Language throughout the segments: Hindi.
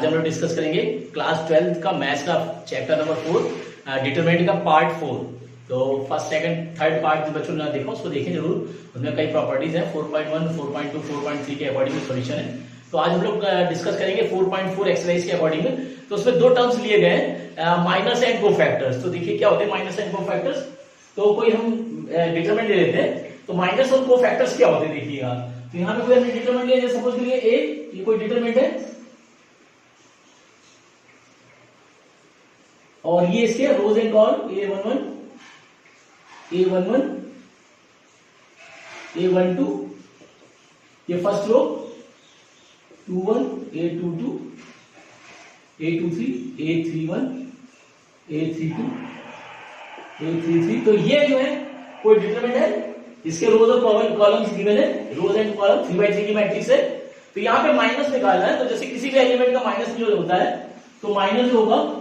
आज हम लोग डिस्कस करेंगे क्लास 12th का मैथ्स का चैप्टर नंबर 4 डिटरमिनेंट का पार्ट 4। तो फर्स्ट सेकंड थर्ड पार्ट जो बच्चों ने देखा उसको देखें जरूर, उसमें कई प्रॉपर्टीज हैं 4.1 4.2 4.3 के अकॉर्डिंग सॉल्यूशन है। तो आज हम लोग डिस्कस करेंगे 4.4 एक्सरसाइज के अकॉर्डिंग। तो उसमें दो टर्म्स लिए गए हैं, माइनस एंड कोफैक्टर्स। तो देखिए क्या होते हैं माइनस एंड कोफैक्टर्स। तो कोई हम डिटरमिनेंट ले लेते हैं, तो माइनस और कोफैक्टर्स क्या होते हैं देखिएगा। तो यहाँ पे कोई हमने डिटरमिनेंट लिया, जैसे सपोज करिए ए, ये कोई डिटरमिनेंट है और ये इसके रोज and column A11 A11 A12, ये first row 21 A22 A23 A31 A32 A33। तो ये जो है कोई डिटरमिनेंट है, इसके रोज और कॉलम्स गिवन है, रोज एंड कॉलम 3x3 की मैट्रिक्स है। तो यहाँ पे माइनस निकालना है, तो जैसे किसी भी एलिमेंट का माइनस जो होता है, तो माइनस जो होगा,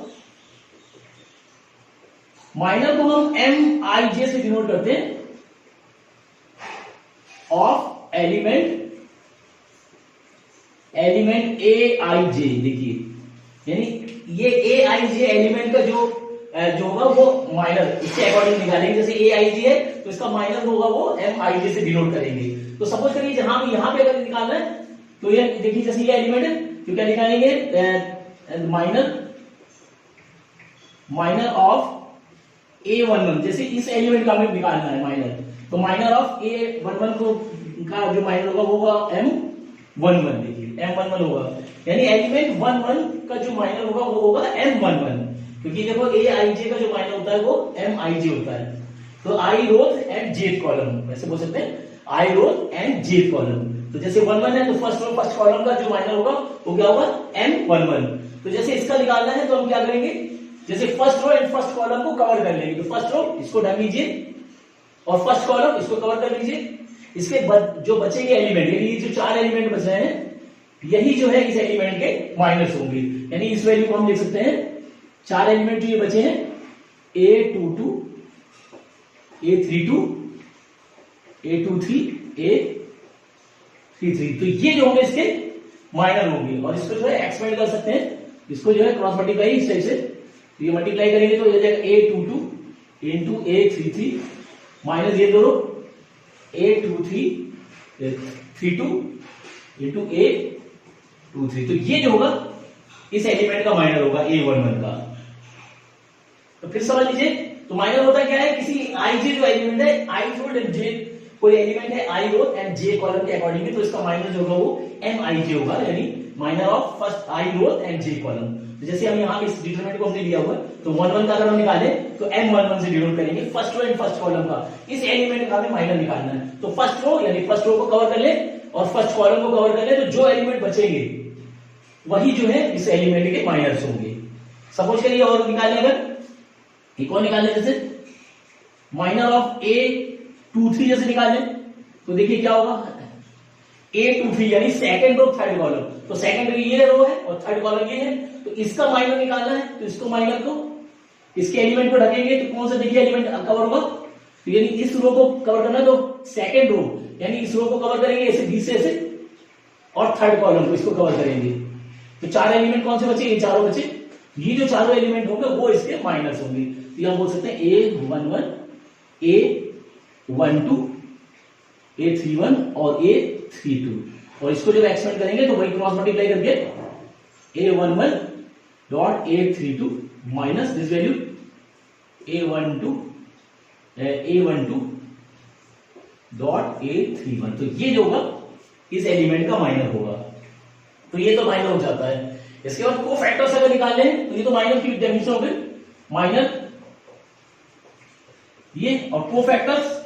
माइनस को हम MIJ से डिनोट करते हैं, ऑफ एलिमेंट AIJ। देखिए यानी ये AIJ एलिमेंट का जो होगा वो माइनस इसके अकॉर्डिंग निकालेंगे। जैसे AIJ है तो इसका माइनस होगा वो MIJ से डिनोट करेंगे। तो सपोज करिए जहां भी यहां पे अगर निकालना है तो ये देखिए जैसे ये एलिमेंट है तो क्या निकालेंगे माइनर ऑफ A11। जैसे इस एलिमेंट का हमें निकालना है माइनर, तो माइनर ऑफ A11 को का जो माइनर होगा वो होगा M11। देखिए M11 होगा, यानी एलिमेंट 11 का जो माइनर होगा वो होगा M11, क्योंकि देखो AIJ का जो माइनर होता है वो MIJ होता है। तो I rows and jth column, ऐसे बोल सकते हैं I rows and jth column. तो जैसे 11 है तो फर्स्ट रो फर्स्ट कॉलम का जो माइनर होगा वो क्या होगा M11। तो जैसे इसका निकालना है तो हम क्या करेंगे, जैसे first row and first column को कवर कर लेंगे। तो फर्स्ट रो इसको ढक लीजिए और फर्स्ट कॉलम इसको कवर कर लीजिए। इसके जो बचेंगे एलिमेंट, यानी ये जो चार एलिमेंट बच रहे हैं यही जो है इस एलिमेंट के माइनस होंगे। यानी इस वैल्यू को हम लिख सकते हैं, चार एलिमेंट जो ये बचे हैं A22 A32 A23 A33, तो ये जो होंगे इसके माइनर होंगे। और इसको जो है एक्सपेंड कर सकते हैं, इसको जो है क्रॉस मल्टीप्लाई इस टाइप से ये मल्टीप्लाई करेंगे तो ये जाएगा A22 इंटू A33 माइनस ये दोनों A23 32 इंटू A23। तो ये जो होगा इस एलिमेंट का माइनर होगा A11 का। तो फिर समझ लीजिए, तो माइनर होता क्या है, किसी IJ जो एलिमेंट है I रोड एंड J, कोई एलिमेंट है I road and J column के अकॉर्डिंग, तो इसका माइनर जो होगा वो MIJ होगा, यानी minor of first I road and J column. तो जैसे हम यहाँ पे इस डिटरमिनेंट को हमने लिया हुआ है, तो 11 का अगर हम निकाले तो M11 से डिनोट करेंगे first row and first column का। इस एलिमेंट का हमें माइनर निकालना है, तो फर्स्ट रो यानी फर्स्ट रो को कवर कर ले और फर्स्ट कॉलम को कवर कर ले, तो जो एलिमेंट बचेंगे वही जो है इस एलिमेंट के माइनर्स होंगे। सपोज करिए और निकालें, अगर एक और निकालें, जैसे माइनर ऑफ A23 जैसे निकालें, तो देखिए क्या होगा A23 यानी सेकंड रो थर्ड कॉलम। तो सेकंड ये रो है और थर्ड कॉलम ये है, तो इसका माइनर निकालना है, तो इसको माइनर को इसके एलिमेंट को ढकेंगे तो कौन सा देखिए एलिमेंट कवर होगा, तो यानी इस रो को कवर करना है, तो सेकंड रो यानी इस रो को कवर करेंगे ऐसे बीच से ऐसे, और थर्ड कॉलम को इसको कवर करेंगे। तो चार एलिमेंट कौन से बचे, ये चारों बचे। ये जो चारों एलिमेंट होंगे वो इसके माइनस होंगे। तो यहां बोल सकते हैं A11 A12 A31 और A32, और इसको जब एक्सपेंड करेंगे तो वही क्रॉस मल्टीप्लाई करके A11 dot A32 minus this value A12 dot A31। तो ये जो होगा इस एलिमेंट का माइनर होगा। तो ये तो माइनर हो जाता है। इसके बाद कोफैक्टर्स अगर निकालने हैं तो ये तो माइनर की डेफिनेशन हो गई, माइनर ये, और कोफैक्टर्स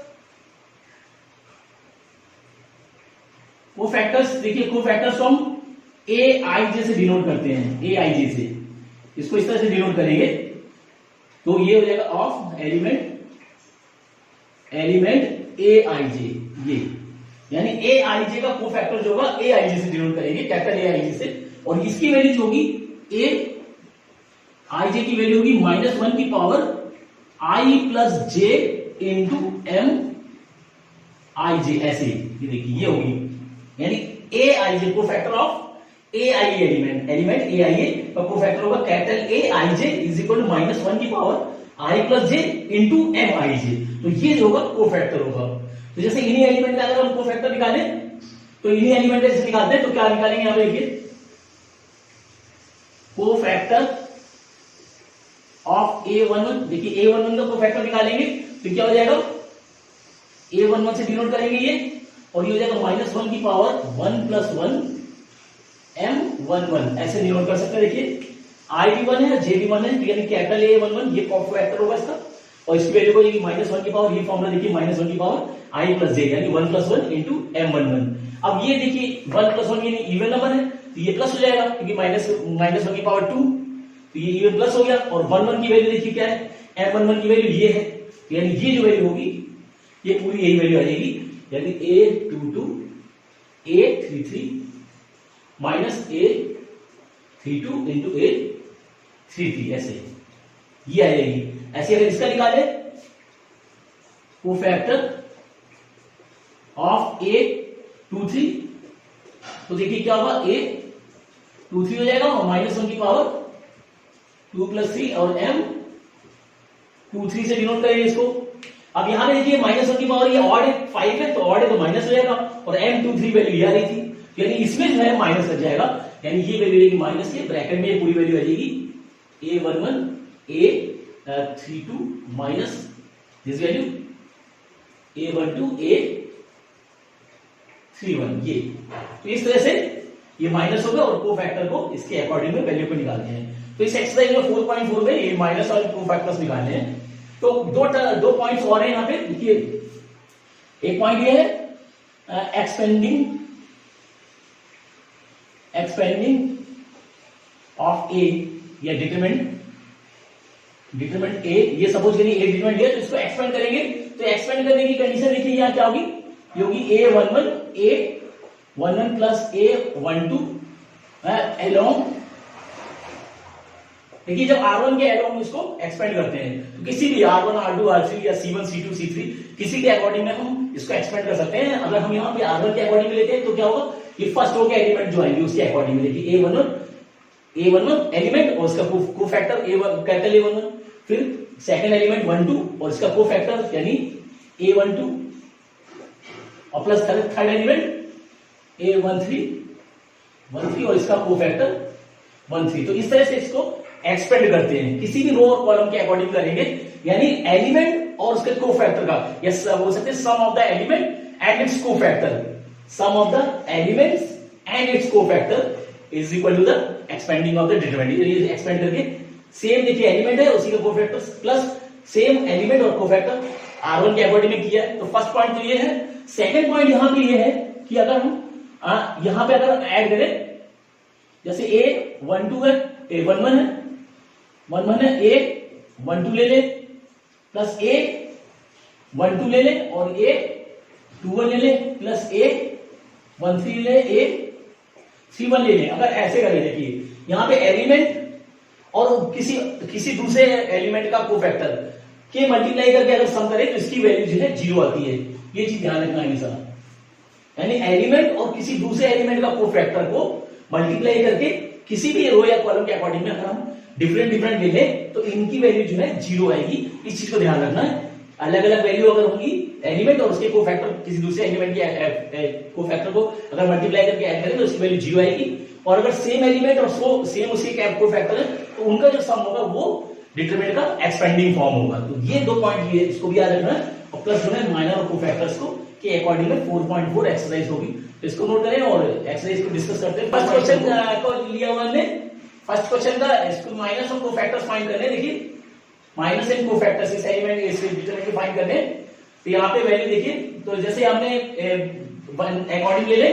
देखिए, कोफैक्टर्स को हम AIJ से डिनोट करते हैं, AIJ से इसको इस तरह से डिनोट करेंगे, तो ये हो जाएगा ऑफ एलिमेंट AIJ। ये यानी AIJ का कोफैक्टर जो होगा AIJ से डिनोट करेंगे, कैपिटल AIJ से, और इसकी वैल्यू जो होगी AIJ की वैल्यू होगी -1 की power I plus J into MIJ, ऐसे ये देखिए ये होगी, यानी AIJ cofactor of A I element A I A का कोफैक्टर होगा capital A I J is equal to -1 की power I plus J into M I J. तो ये जो होगा कोफैक्टर होगा। तो जैसे इन्हीं एलिमेंट का अगर हम कोफैक्टर निकालें तो इन्हीं एलिमेंट से निकालते हैं तो क्या निकालेंगे यहां पे देखिए कोफैक्टर ऑफ A11। देखिए A11 का कोफैक्टर निकालेंगे तो क्या हो जाएगा A11 से डिनोट करेंगे ये और ये हो जाएगा -1 की पावर 1 + 1 M11 ऐसे डिनोट कर सकते हैं। देखिए I भी 1 है J भी 1 है यानी कैपिटल A11 ये कोफैक्टर होगा इसका और इसकी वैल्यू को -1 की पावर ये फॉर्मूला देखिए -1 की पावर I प्लस J यानी 1 + 1 इंटू M11। अब ये देखिए 1 + 1 यानी इवन नंबर है तो ये प्लस हो जाएगा क्योंकि -1 की पावर 2 तो ये इवन प्लस हो गया और 1 की वैल्यू देखिए क्या है M11 की वैल्यू ये है यानी ये जो वैल्यू होगी ये पूरी यही वैल्यू आ जाएगी यानी A22 A33 -A32 into A33 ऐसे ये आ जाएगी। ऐसे अगर इसका निकाले कोफैक्टर ऑफ A23 तो देखिए क्या होगा A23 हो जाएगा और -1 की पावर 2 + 3 और M23 से डिनोट करेंगे इसको। अब यहां पे देखिए -1 की पावर ये ऑड है 5 है तो ऑड है तो माइनस हो जाएगा और M23 वैल्यू ये आ रही थी यानी इसमें जो है माइनस लग जाएगा यानी ये वैल्यू रहेगी माइनस के ब्रैकेट में ये पूरी वैल्यू आ जाएगी A11 A32 minus this value A12 A31 ये तो इस तरह से ये माइनस होगा और कोफैक्टर को इसके अकॉर्डिंग में वैल्यू को निकालते हैं। तो इस एक्सरसाइज में 4.4 में ये माइनस और कोफैक्टर्स निकालने हैं। तो दो पॉइंट्स और हैं यहां पे देखिए एक पॉइंट ये है एक्सपेंडिंग ऑफ ए या डिटरमिनेंट ए ये सपोज करिए ए डिटरमिनेंट है तो इसको एक्सपेंड करेंगे तो एक्सपेंड करने की कंडीशन देखिए यहां क्या होगी ये होगी A11 प्लस A12 अलोंग। देखिए जब R1 के अलोंग इसको एक्सपेंड करते हैं तो किसी भी R1 R2 R3 या C1 C2 C3 किसी के अकॉर्डिंग में हम इसको एक्सपेंड कर सकते हैं। अगर हम यहाँ पे R1 के अकॉर्डिंग में लेते हैं तो क्या होगा ये फर्स्ट रो के एलिमेंट जो आएंगे उसके अकॉर्डिंग में देखिए A11 एलिमेंट और उसका कोफैक्टर कैपिटल A11 फिर सेकंड एलिमेंट 1 2 और इसका कोफैक्टर यानी A12 और प्लस थर्ड एलिमेंट A13 और इसका कोफैक्टर 13। तो इस तरह से इसको एक्सपेंड करते हैं किसी भी रो और कॉलम के अकॉर्डिंग करेंगे यानी एलिमेंट और उसके कोफैक्टर का यस बोल सकते हैं sum of the element and its cofactor sum of the elements and its cofactor is equal to the expanding of the determinant. ये एक्सपेंड करके सेम देखिए एलिमेंट है उसी का कोफैक्टर प्लस सेम एलिमेंट और कोफैक्टर R1 के अकॉर्डिंग में किया है। तो फर्स्ट पॉइंट तो ये है। सेकंड पॉइंट यहां पे ये है कि अगर हम यहां पे अगर ऐड करें जैसे A12 है A11 है 11 है A12 ले ले प्लस A12 ले ले और A21 ले ले प्लस A13 ले A31 ले ले। अगर ऐसे करें देखिए यहां पे एलिमेंट और किसी दूसरे एलिमेंट का कोफैक्टर के मल्टीप्लाई करके अगर सम करें तो इसकी वैल्यू जो है 0 आती है। ये चीज ध्यान रखना हमेशा यानी एलिमेंट और किसी दूसरे एलिमेंट का कोफैक्टर को मल्टीप्लाई करके किसी भी रो या कॉलम के अकॉर्डिंग में अगर हम डिफरेंट ले लें तो इनकी वैल्यू जो है 0 आएगी। इस चीज को ध्यान रखना है। अलग अलग वैल्यू अगर होगी एलिमेंट और उसके कोफैक्टर किसी दूसरे एलिमेंट के कोफैक्टर को अगर मल्टीप्लाई करके ऐड करें तो उसकी वैल्यू 0 आएगी और अगर सेम एलिमेंट और सेम उसके कोफैक्टर है तो उनका जो सम होगा वो डिटरमिनेंट का एक्सपेंडिंग फॉर्म होगा। तो ये दो पॉइंट ये इसको भी याद रखना है और प्लस जो है माइनर और कोफैक्टर्स को के अकॉर्डिंग में 4.4 एक्सरसाइज होगी। तो इसको नोट करें और एक्सरसाइज को डिस्कस करते हैं। फर्स्ट क्वेश्चन को लिया हुआ हमने फर्स्ट क्वेश्चन का इसको माइनस और कोफैक्टर्स फाइंड करने देखिए माइनस एंड कोफैक्टर्स इस एलिमेंट के डिटरमिनेंट फाइंड करने। तो यहाँ पे वैल्यू देखिए तो जैसे हमने अकॉर्डिंग ले ले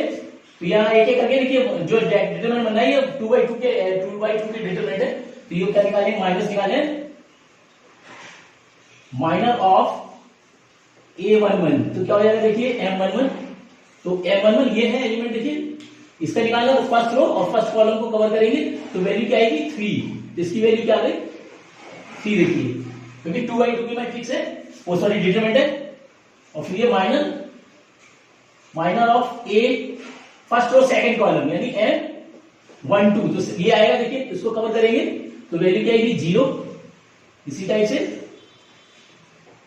तो यहाँ एक करके देखिए जो डिटरमिनेंट बनना है 2/2 के डिटरमिनेंट है तो ये क्या निकालेंगे माइनस निकालें माइनर ऑफ A11 तो क्या हो जाएगा देखिए M11 तो M11 ये है एलिमेंट देखिए इसका निकालना तो फर्स्ट रो और फर्स्ट कॉलम को कवर करेंगे तो वैल्यू क्या आएगी 3 तो इसकी वैल्यू क्या आ गई 3 देखिए क्योंकि 2/2 की मैट्रिक्स है वो सॉरी डिटरमिनेंट है और फिर ये minor of A first row second column यानी 1 2, तो ये आएगा, देखिए इसको कवर करेंगे तो वैल्यू क्या आएगी 0। इसी टाइप से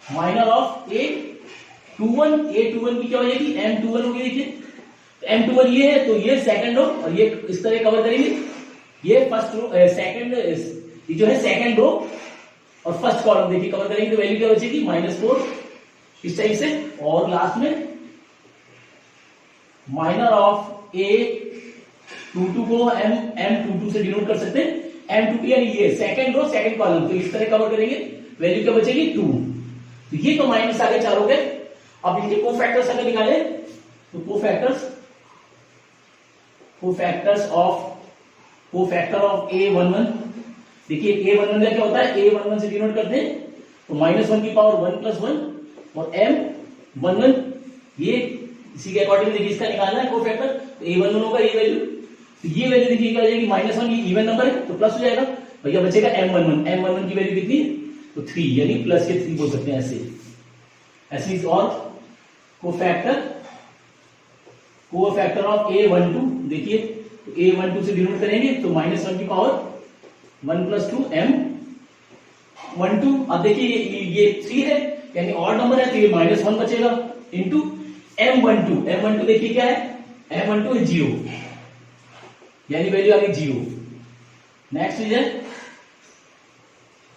माइनर ऑफ A21 की क्या हो जाएगी M21 होगी। देखिए M21 ये है, तो ये सेकंड रो और ये इस तरह कवर करेंगे। ये फर्स्ट रो सेकंड, ये जो है सेकंड रो और फर्स्ट कॉलम देखिए कवर करेंगे तो वैल्यू क्या बचेगी -4 इस टाइप से। और लास्ट में माइनर ऑफ A22 को M22 से डिनोट कर सकते हैं। M22 यानी ये सेकंड रो सेकंड कॉलम, तो इस तरह कवर करेंगे, वैल्यू क्या बचेगी 2। तो ये तो माइनस आ गए चारों के। अब इनके कोफैक्टर्स अगर निकाले तो कोफैक्टर ऑफ A11, देखिए A11 का क्या होता है, A11 से डिनोट करते हैं तो -1 की पावर 1 + 1 और M11 ये इसी के अकॉर्डिंग देखिए इसका निकालना है कोफैक्टर, तो A11 होगा ये वैल्यू। तो ये वैल्यू देखिए क्या हो जाएगी -1, ये इवन नंबर है तो प्लस हो जाएगा, भैया बचेगा M11 की वैल्यू कितनी है तो 3, यानी प्लस के 3 बोल सकते हैं ऐसे। और कोफैक्टर ऑफ A12 देखिए तो A12 से डिनोट करेंगे तो -1 की पावर 1 + 2 M12। अब देखिए ये 3 है यानी ऑड नंबर है तो ये -1 बचेगा इंटू M12 देखिए क्या है, M12 है 0 यानी वैल्यू आ गई 0। नेक्स्ट इज है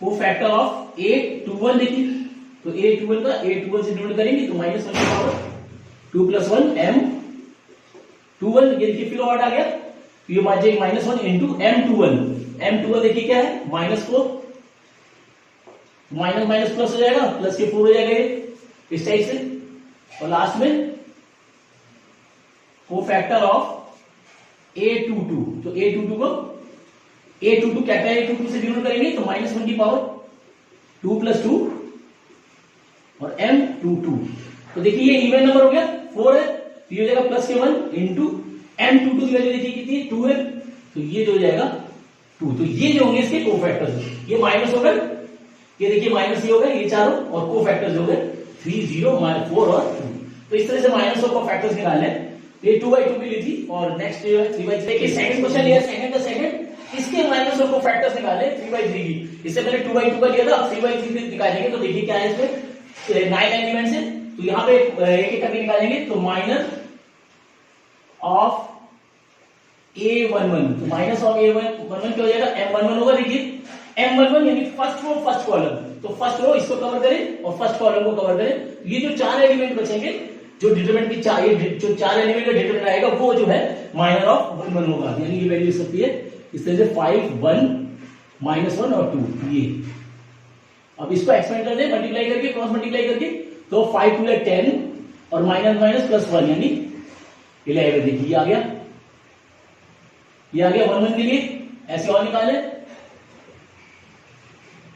कोफैक्टर ऑफ A21, देखिए तो A21 से डिनोट करेंगे तो -1 की पावर 2 + 1 M21, ये देखिए फिर ऑड आ गया तो ये बच जाएगी -1 इंटू M21 देखिए क्या है -4, माइनस प्लस हो जाएगा, प्लस के 4 हो जाएगा ये इस टाइप से। और लास्ट में कोफैक्टर ऑफ A22, तो A22 कैपिटल A22 से डिनोट करेंगे तो -1 की पावर 2 + 2 और M22, तो देखिए ये इवन नंबर हो गया 4 है तो ये हो जाएगा प्लस के 1 इंटू M22 की वैल्यू देखिए कितनी 2 है तो ये जो हो जाएगा 2। तो ये जो होंगे इसके कोफैक्टर्स, ये माइनस हो गए, ये देखिए माइनस ये हो गए ये चारों, और कोफैक्टर्स हो गए 3 0 4 और 2। तो इस तरह से माइनस और कोफैक्टर्स निकालने हैं। ये 2/2 की ली थी और नेक्स्ट जो है 3/3। देखिए सेकंड क्वेश्चन लिया, सेकंड इसके माइनस और कोफैक्टर्स निकाले 3/3 की। इससे पहले 2/2 का लिया था, अब 3/3 निकालेंगे तो देखिए क्या है इसमें 9 एलिमेंट्स है तो यहाँ पे एक एक करके निकालेंगे तो माइनस ऑफ A11, तो माइनस ऑफ A11 क्या हो जाएगा M11 होगा। देखिए M11 यानी फर्स्ट रो फर्स्ट कॉलम, तो फर्स्ट रो इसको कवर करें और फर्स्ट कॉलम को कवर करें। ये जो 4 एलिमेंट बचेंगे, जो डिटरमिनेंट की जो 4 एलिमेंट का डिटरमिनेंट आएगा वो जो है माइनर ऑफ 11 होगा, यानी ये वैल्यू सकती है इस तरह से 5 1 -1 और 2 ये। अब इसको एक्सपेंड कर दें मल्टीप्लाई करके, क्रॉस मल्टीप्लाई करके, तो 5 2 10 और माइनस प्लस 1 यानी 11। देखिए ये आ गया 1 1 के लिए ऐसे और निकाले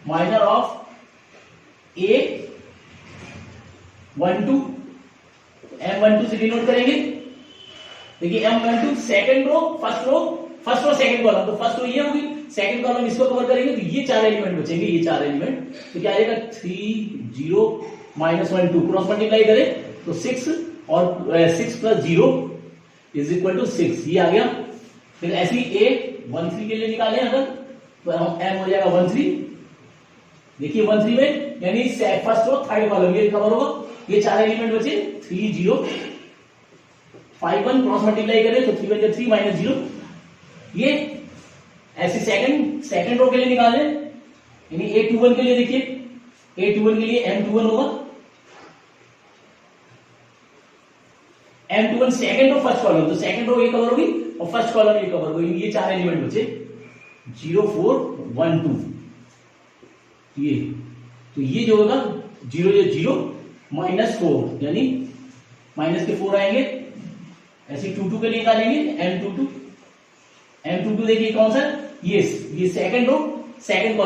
माइनर ऑफ A12 M12 से डिनोट करेंगे। देखिए M12 second row first row second column, तो फर्स्ट रो ये होगी, सेकंड कॉलम इसको कवर करेंगे तो ये 4 एलिमेंट बचेंगे, ये 4 एलिमेंट। तो क्या आएगा 3 0 -1 2, क्रॉस मल्टीप्लाई करें तो 6 और 6 + 0 = 6, ये आ गया। फिर ऐसे ही A13 के लिए निकालें अगर तो M हो जाएगा 13। देखिए 13 में यानी फर्स्ट रो थर्ड कॉलम ये कवर होगा, ये 4 एलिमेंट बचे 3 0 5 1, क्रॉस मल्टीप्लाई करें तो 3 1 3 -0। ये ऐसे सेकंड रो के लिए निकालें यानी A21 के लिए, देखिए A21 के लिए M21 होगा, M21 second row first column, तो सेकंड रो ये कवर होगी और फर्स्ट कॉलम ये कवर होगी, ये 4 एलिमेंट बचे 0 4 1 2 ये। तो ये जो होगा 0 0 -4 यानी माइनस के 4 आएंगे। ऐसे 2 2 के लिए निकालेंगे M22 देखिए कौन सा ये सेकंड रो सेकंड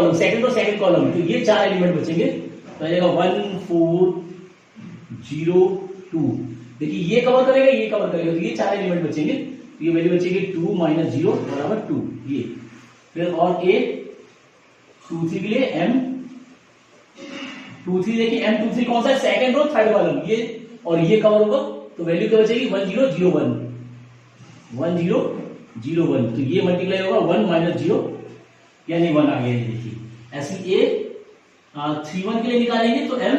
कॉलम, तो ये 4 एलिमेंट बचेंगे तो आ जाएगा 1 4 0 2। देखिए ये कवर करेगा तो ये 4 एलिमेंट बचेंगे, तो ये वैल्यू बचेगी 2 -0 बराबर 2 ये। फिर और A23 के लिए M23 देखिए M23 कौन सा है सेकंड रो थर्ड कॉलम ये, और ये कवर होगा तो वैल्यू क्या बचेगी 1 0 0 1 1 0 0 1, तो ये मल्टीप्लाई होगा 1 माइनस 0 यानी 1 आ गया। ये देखिए ऐसी ए 31 के लिए निकालेंगे तो m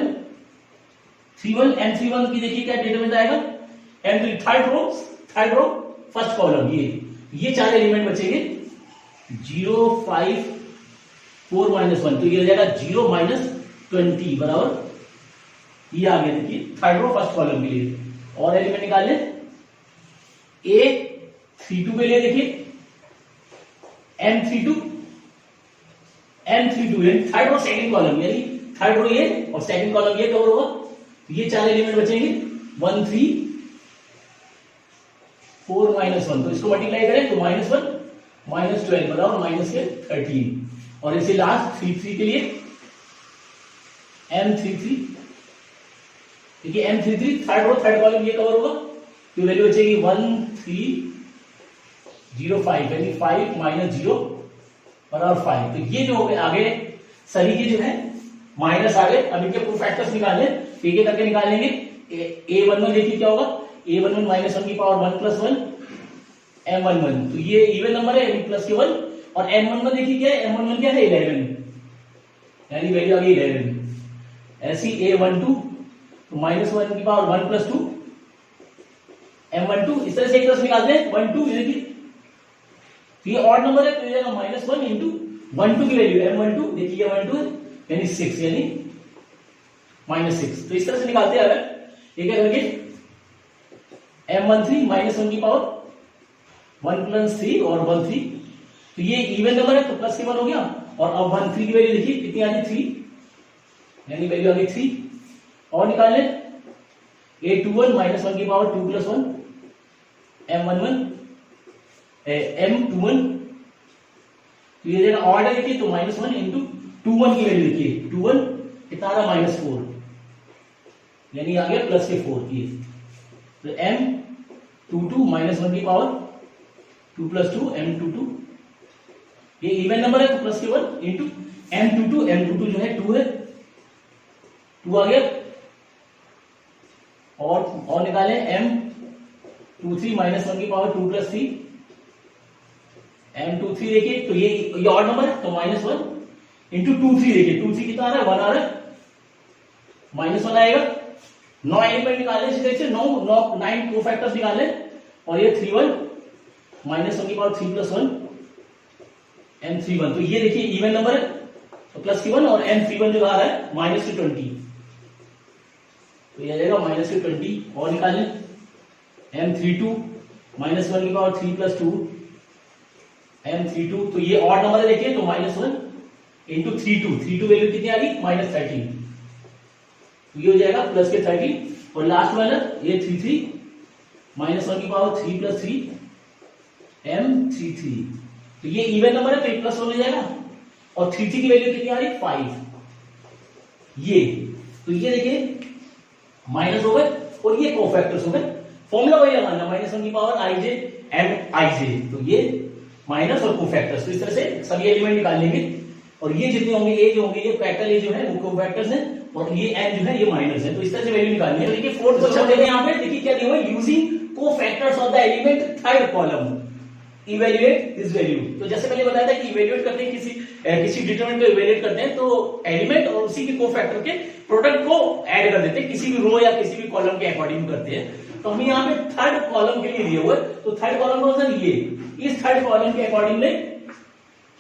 31 m31 की देखिए क्या डिटरमिनेंट आएगा, m3 third row first column, ये चार एलिमेंट बचेंगे 0 5 4 माइनस 1, तो ये हो जाएगा 0 माइनस 20 बराबर ये आ गया देखिए थर्ड रो फर्स्ट कॉलम के लिए। और एलिमेंट निकाल लें A32 के लिए देखिए M32 यानी थर्ड रो सेकंड कॉलम, यानी थर्ड रो ये और सेकंड कॉलम ये कवर होगा, तो ये चार एलिमेंट बचेंगे 1 3 4 माइनस 1, तो इसको मल्टीप्लाई करें तो -1 -12 बराबर माइनस के 13। और इसे लास्ट 3 के लिए M33 देखिए M33 third row third column ये कवर होगा, तो वैल्यू बचेगी 1 3 0 5 यानी 5 माइनस 0 बराबर 5। तो ये जो हो गए आगे सभी के जो है माइनस आ गए। अब इनके प्रूफ फैक्टर्स निकालने एक एक करके निकालेंगे। A11 देखिए क्या होगा, A11 माइनस 1 की पावर 1 प्लस 1 M11, तो ये इवन नंबर है प्लस के 1, और M11 देखिए क्या है, M11 क्या है 11 यानी वैल्यू आ गई 11। ऐसी A12 तो माइनस 1 की पावर 1 प्लस 2 M12, इस तरह से एक तरफ निकालते हैं 1 2 देखिए, तो ये ऑड नंबर है तो ये -1 इंटू 1 2 की वैल्यू M12 देखिए ये 1 2 है यानी 6 यानी -6, तो इस तरह से निकालते हैं। अगर एक करके M13 माइनस 1 की पावर 1 प्लस 3 और 1 3, तो ये इवन नंबर है तो प्लस के 1 हो गया, और अब 1 3 की वैल्यू देखिए कितनी आ गई 3 यानी वैल्यू आ गई 3। और निकाल लें A21 माइनस 1 की पावर 2 प्लस 1 M11 M21, तो ये जगह ऑर्डर देखिए तो -1 इंटू 21 की वैल्यू देखिए 21 कितना आ रहा -4 यानी आ गया प्लस के 4 की, तो M22 माइनस 1 की पावर 2 प्लस 2 M22, ये इवन नंबर है तो प्लस के 1 इंटू M22 जो है 2 है 2 आ गया। और निकालें M23 माइनस 1 की पावर 2 प्लस 3 M23 देखिए तो ये ऑड नंबर है तो -1 इंटू 23 देखिए 23 कितना आ रहा है 1 आ रहा है -1 आएगा। 9 एलिमेंट निकालें इसी तरह से 9 कोफैक्टर्स निकालें, और ये 31 माइनस 1 की पावर 3 प्लस 1 M31, तो ये देखिए इवन नंबर है तो प्लस की 1, और M31 जो आ रहा है -20, तो ये आ जाएगा -20। और निकालें M32 माइनस 1 की पावर 3 प्लस 2 M32, तो ये ऑड नंबर है देखिए तो -1 इंटू 32 वैल्यू कितनी आ गई -13, तो ये हो जाएगा प्लस के 13। और लास्ट वाला ये 33 माइनस 1 की पावर 3 प्लस 3 M33, तो ये इवन नंबर है तो प्लस 1 हो जाएगा, और 33 की वैल्यू कितनी आ रही 5 ये, तो ये देखिए माइनस हो गए और ये कोफैक्टर्स हो गए। फॉर्मूला वही लगाना -1 की पावर ij Mij, तो ये माइनस और कोफैक्टर्स, तो इस तरह से सभी एलिमेंट निकाल लेंगे, और ये जितने होंगे ए जो होंगे ये कैपिटल ए जो है वो कोफैक्टर्स हैं, और ये एन जो है ये माइनस है, तो इस तरह से वैल्यू निकालनी है। देखिए फोर्थ क्वेश्चन देखिए यहाँ पे देखिए क्या दिया हुआ है, using cofactors of the element third column evaluate this value. तो जैसे मैंने बताया था कि इवेल्युएट करते हैं किसी डिटरमिनेंट को इवेल्युएट करते हैं तो एलिमेंट और उसी के कोफैक्टर के प्रोडक्ट को ऐड कर देते हैं, किसी भी रो या किसी भी कॉलम के अकॉर्डिंग करते हैं। तो हम यहाँ पे थर्ड कॉलम के लिए दिए हुए, तो थर्ड कॉलम कौन सा, ये इस थर्ड कॉलम के अकॉर्डिंग में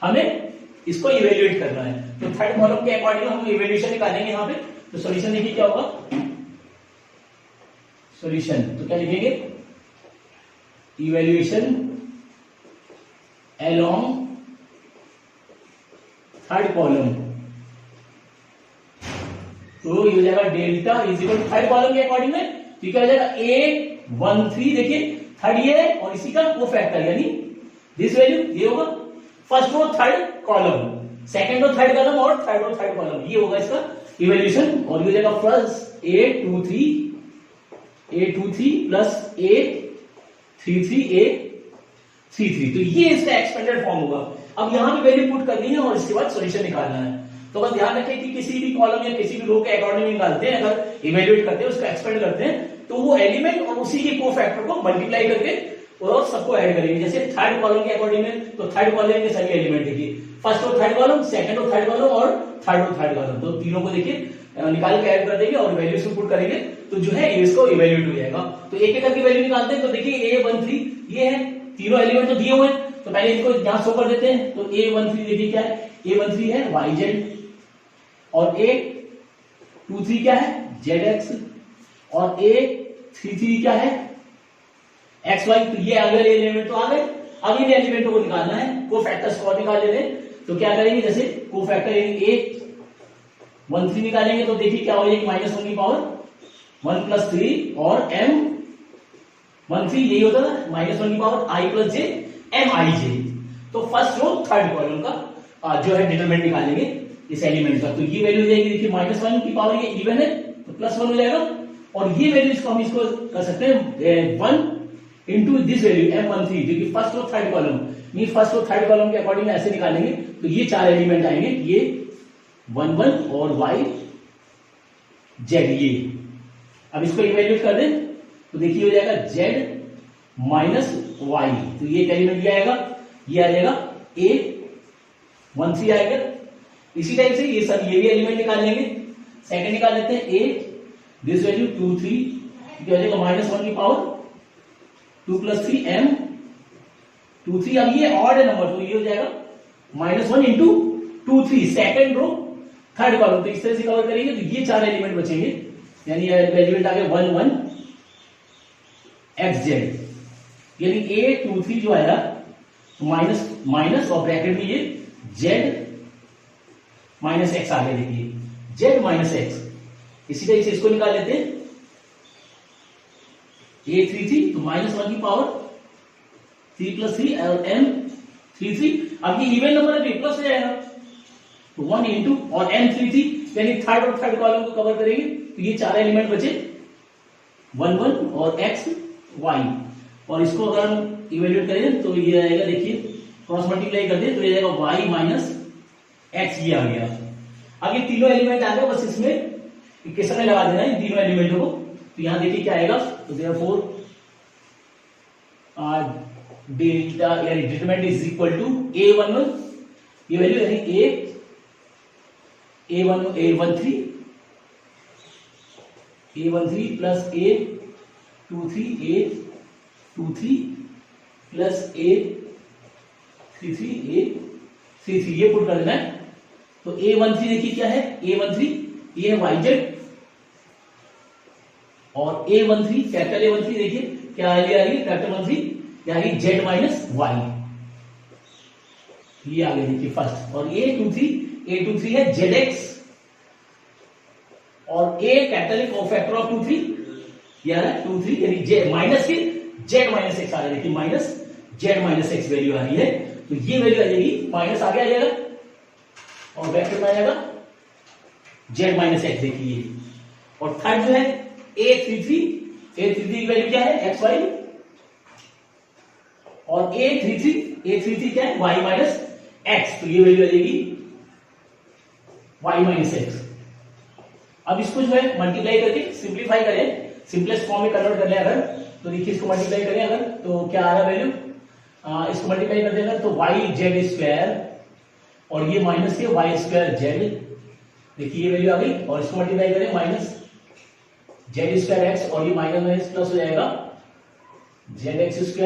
हमें इसको इवेल्युएट करना है। तो थर्ड कॉलम के अकॉर्डिंग हम इवेल्युएशन निकालेंगे यहाँ पे। तो सॉल्यूशन देखिए क्या होगा, सॉल्यूशन तो क्या लिखेंगे, इवेल्युएशन along थर्ड कॉलम, तो ये हो जाएगा delta is equal to third column के अकॉर्डिंग में, तो क्या हो जाएगा A13 देखिए थर्ड ये है और इसी का कोफैक्टर यानी दिस वैल्यू ये होगा first row third column, second row third column और थर्ड रो थर्ड कॉलम, ये होगा इसका इवैल्यूएशन। और ये हो जाएगा प्लस A23 प्लस A33 तो ये इसका एक्सपेंडेड फॉर्म होगा। अब यहां पे वैल्यू पुट करनी है और इसके बाद सॉल्यूशन निकालना है। तो बस ध्यान रखें कि किसी भी कॉलम या किसी भी रो के अकॉर्डिंग निकालते हैं, अगर इवेल्युएट करते हैं उसका एक्सपेंड करते हैं तो वो एलिमेंट और उसी के कोफैक्टर को मल्टीप्लाई करके और सबको ऐड करेंगे। जैसे थर्ड कॉलम के अकॉर्डिंग में, तो थर्ड कॉलम के सभी एलिमेंट देखिए, फर्स्ट और थर्ड कॉलम, सेकंड और थर्ड कॉलम और थर्ड और थर्ड कॉलम, तो तीनों को देखिए निकाल के ऐड कर देंगे और वैल्यूज पुट करेंगे, तो जो है इसको इवैल्यूएट हो जाएगा। तो एक एक करके वैल्यू निकालते हैं। तो देखिए A13 ये है, तीनों एलिमेंट तो दिए हुए हैं, तो पहले इनको यहां शो कर देते हैं। तो A13 देखिए क्या है, A13 है YZ और A23 क्या है ZX और A33 क्या है XY। तो ये अगले एलिमेंट तो आ गए। अब इन एलिमेंटों को निकालना है, कोफैक्टर स्कोर निकाल लेते हैं। तो क्या करेंगे, जैसे कोफैक्टर A13 निकालेंगे तो देखिए क्या हो जाएगी, -1 की पावर 1 + 3 और M13 यही होता है -1 की पावर I + J MIJ। तो फर्स्ट रो थर्ड कॉलम का जो है डिटरमिनेंट निकालेंगे इस एलिमेंट का। तो ये वैल्यू हो जाएगी, देखिए -1 की पावर ये इवन है तो +1 हो जाएगा, और ये वैल्यू को हम इसको कर सकते हैं 1 इंटू दिस वैल्यू M13 जो कि फर्स्ट और थर्ड कॉलम, ये फर्स्ट और थर्ड कॉलम के अकॉर्डिंग ऐसे निकालेंगे। तो ये चार एलिमेंट आएंगे, ये 1 1 और Y Z ये। अब इसको इवैल्यूएट कर दें तो देखिए हो जाएगा Z - Y। तो ये एलिमेंट क्या आएगा, ये आ जाएगा A13 आएगा। इसी टाइप से ये सब ये भी एलिमेंट निकाल लेंगे। सेकंड निकाल लेते हैं A दिस वैल्यू 2 3 क्या हो जाएगा, -1 की पावर 2 + 3 M23। अब ये ऑड नंबर तो ये हो जाएगा -1 into 2 3 second row third column. तो इस तरह से कवर करेंगे तो ये चार एलिमेंट बचेंगे, यानी एलिमेंट आ गया 1 1 XZ, यानी A23 जो आया माइनस माइनस और ब्रैकेट में ये Z - X आ गया। देखिए Z - X। इसी तरह से इसको निकाल लेते हैं A33 तो -1 की पावर 3 + 3 और M33। अब ये इवन नंबर है तो प्लस हो जाएगा, तो 1 इंटू और M33 यानी थर्ड और थर्ड कॉलम को कवर करेंगे। तो ये चार एलिमेंट बचे 1 1 और X Y, और इसको अगर हम इवेल्यूएट करें तो ये आएगा, देखिए क्रॉस मल्टीप्लाई कर दे तो ये आएगा Y - X ये आ गया। अब ये तीनों एलिमेंट आ गए, बस इसमें इक्वेशन में लगा देना है इन तीनों एलिमेंटों को। तो यहां देखिए क्या आएगा, तो देयरफॉर डेल्टा यानी determinant is equal to A11 ये वैल्यू यानी A13 plus A23 plus A33 ये पुट कर देना है। तो A13 देखिए क्या है, A13 ये है YZ और A13 कैपिटल A13 देखिए क्या आ रही है, कैपिटल 13 यानी Z - Y ये आ गया देखिए फर्स्ट। और A23 है ZX और A कैपिटल कोफैक्टर ऑफ 23 ये आ रहा है 23 यानी Z माइनस के Z - X आ रहा है। देखिए -Z - X वैल्यू आ रही है, तो ये वैल्यू आ जाएगी माइनस आगे आ जाएगा और ब्रैकेट में आ जाएगा Z - X देखिए। और थर्ड जो है A33 की वैल्यू क्या है XY और A33 क्या है Y - X, तो ये वैल्यू आ जाएगी Y - X। अब इसको जो है मल्टीप्लाई करके सिंप्लीफाई करें, सिंपलेस्ट फॉर्म में कन्वर्ट कर ले अगर, तो देखिए इसको मल्टीप्लाई करें अगर तो क्या आ रहा है वैल्यू, इसको मल्टीप्लाई कर देगा तो YZ² और ये माइनस के Y²Z, देखिए ये वैल्यू आ गई। और इसको मल्टीप्लाई करें -Z²X और ये माइनस प्लस हो जाएगा ZX²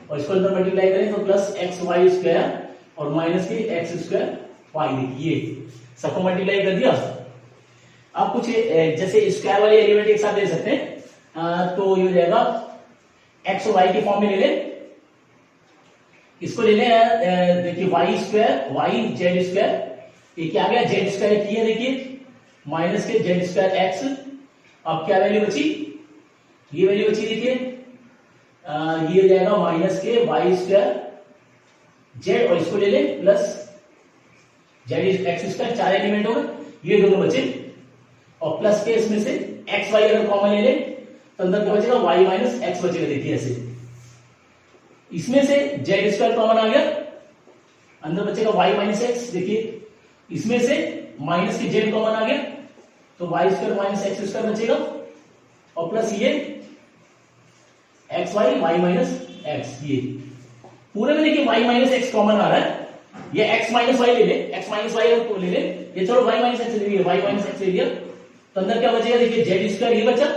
और इसको अंदर मल्टीप्लाई करें तो प्लस XY² और माइनस के X²Y। देखिए सबको मल्टीप्लाई कर दिया। अब कुछ जैसे स्क्वायर वाले एलिमेंट एक साथ ले सकते हैं, तो ये हो जाएगा X और Y के फॉर्म में ले लें। इसको ले लें देखिए YZ², ये क्या आ गया Z² की है देखिए माइनस के Z²X। अब क्या वैल्यू बची, ये वैल्यू बची देखिए ये हो जाएगा माइनस के Y²Z और इसको ले लें प्लस ZX², चार एलिमेंट हो गए, ये दोनों बचे। और प्लस के इसमें से XY अगर कॉमन ले लें तो अंदर क्या बचेगा Y - X बचेगा। देखिए ऐसे इसमें से Z² कॉमन आ गया, अंदर बचेगा Y - X। देखिए इसमें से माइनस की Z कॉमन आ गया तो Y² - X² बचेगा और प्लस ये XY Y - एक्स, ये पूरे में देखिए y माइनस एक्स कॉमन आ रहा है, ये x माइनस वाई ले ले, x माइनस वाई को ले ले, ये चलो y माइनस एक्स ले लिया, y माइनस एक्स ले लिया, तो अंदर क्या बचेगा देखिए जेड स्क्वायर ये बचा,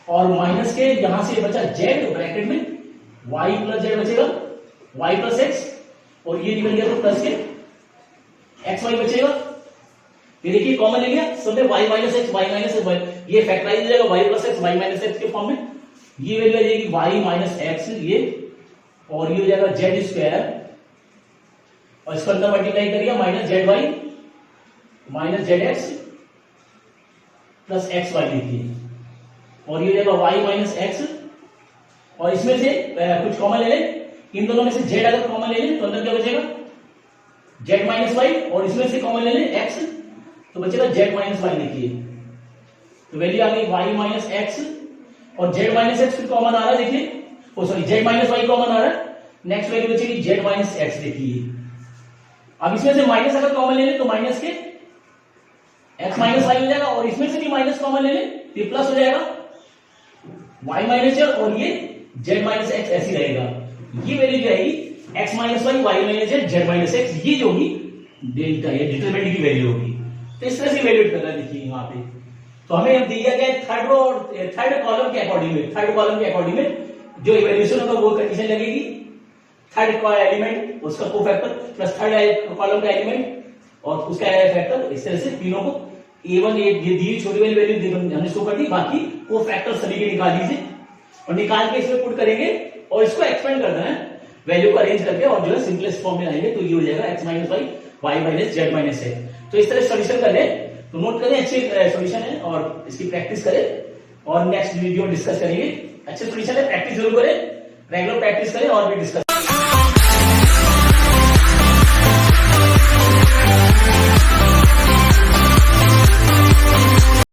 और माइनस के यहां से बचा जेड ब्रैकेट में y प्लस जेड बचेगा, y प्लस एक्स, और ये निकल गया तो प्लस के एक्स वाई बचेगा। ये देखिए कॉमन ले लिया सब में y minus x, y minus X, ये फैक्टराइज हो जाएगा y plus x, y minus x के फॉर्म में, ये वैल्यू आ जाएगी y माइनस एक्स ये, और ये हो जाएगा जेड स्क्वायर, और इसको अंदर मल्टीप्लाई करिए minus Z Y minus Z X plus X Y लिखिए, और ये हो जाएगा वाई माइनस एक्स, और इसमें से कुछ कॉमन ले लें, इन दोनों में से जेड अगर कॉमन ले लें तो अंदर क्या बचेगा जेड माइनस वाई, और इसमें से कॉमन ले लें एक्स तो बचेगा जेड माइनस वाई लिखिए, तो वैल्यू आ गई वाई माइनस एक्स, और जेड माइनस एक्स फिर कॉमन आ रहा है देखिए, oh sorry Z minus Y common आ रहा है, नेक्स्ट वैल्यू बचेगी जेड माइनस एक्स देखिए। अब इसमें से माइनस अगर कॉमन ले लें तो माइनस के एक्स माइनस वाई हो जाएगा, और इसमें से भी माइनस कॉमन ले लें तो ये प्लस हो जाएगा वाई माइनस जेड, और ये जेड माइनस एक्स ऐसी रहेगा, ये वैल्यू क्या आएगी X minus Y Y minus Z Z minus X, ये जो होगी डेल्टा या डिटरमिनेंट की वैल्यू होगी। तो इस तरह से वैल्यूएट करना है देखिए यहाँ पे, तो हमें दिया गया थर्ड रो और थर्ड कॉलम के अकॉर्डिंग में, थर्ड कॉलम के अकॉर्डिंग में जो इवैल्यूएशन होगा वो कंडीशन लगेगी, थर्ड का एलिमेंट उसका कोफैक्टर प्लस थर्ड कॉलम का एलिमेंट और उसका फैक्टर, इस तरह से तीनों को A1 ये दी छोटी वाली वैल्यू हमने शो कर दी, बाकी कोफैक्टर सभी के निकाल लीजिए और निकाल के इसमें पुट करेंगे और इसको एक्सपेंड करना है वैल्यू को अरेंज करके, और जो है सिंपलेस्ट फॉर्म में आएंगे तो ये हो जाएगा x minus Y Y minus Z minus X. तो इस तरह सॉल्यूशन करें तो नोट करें, अच्छे सॉल्यूशन है और इसकी प्रैक्टिस करें और नेक्स्ट वीडियो डिस्कस करेंगे। अच्छे सॉल्यूशन है, प्रैक्टिस जरूर करें, रेगुलर प्रैक्टिस करें और भी डिस्कस